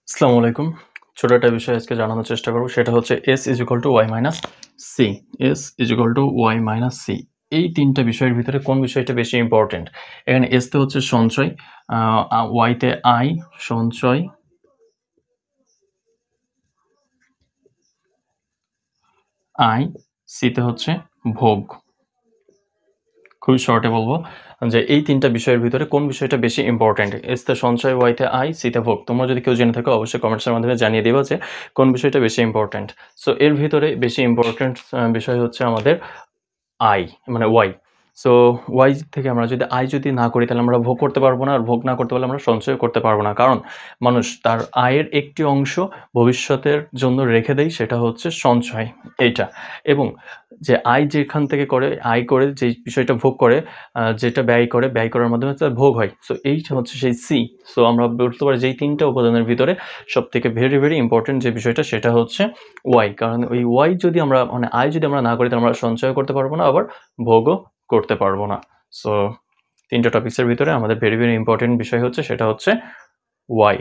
আসসালামু আলাইকুম। ছোট একটা বিষয় আজকে জানানোর চেষ্টা করব। সেটা হচ্ছে s y - c। s y - c। এই ৩ টা বিষয়ের ভিতরে কোন বিষয়টা বেশি ইম্পোর্টেন্ট? এখানে s তে হচ্ছে সঞ্চয়, y তে I সঞ্চয়, I, c তে হচ্ছে ভোগ। খুবই শর্টে বলব যে এই ৩ টা বিষয়ের ভিতরে কোন বিষয়টা বেশি ইম্পোর্টেন্ট? s তে সঞ্চয়, y তে I, c তে ভোগ। তোমরা যদি কেউ জেনে থাকো অবশ্যই কমেন্টসের মাধ্যমে জানিয়ে দিবা যে কোন বিষয়টা বেশি ইম্পোর্টেন্ট। সো এর ভিতরে বেশি ইম্পোর্টেন্ট বিষয় হচ্ছে আমাদের I মানে Y। সো Y থেকে আমরা যদি I যদি না করি তাহলে আমরা ভোগ করতে পারব না। আর ভোগ না করতে পারলে আমরা সঞ্চয় করতে পারব না। কারণ মানুষ তার আয়ের একটি অংশ ভবিষ্যতের জন্য রেখে দেয়, সেটা হচ্ছে সঞ্চয় এইটা। এবং যে আয় যেখান থেকে করে, আয় করে যেই বিষয়টা ভোগ করে, যেটা ব্যয় করে, ব্যয় করার মাধ্যমে তার ভোগ হয়। সো এইটা হচ্ছে সেই C। সো আমরা বলতে পারি যেই ৩ টা উপাদানের ভিতরে সবথেকে ভেরি ইম্পোর্টেন্ট যে বিষয়টা সেটা হচ্ছে Y। কারণ ওই Y যদি আমরা মানে আয় যদি আমরা না করি তাহলে আমরা সঞ্চয় করতে পারব না, আবার ভোগও করতে পারব না। সো ৩ টা টপিকসের ভিতরে আমাদের ভেরি ইম্পোর্টেন্ট বিষয় হচ্ছে সেটা হচ্ছে Y।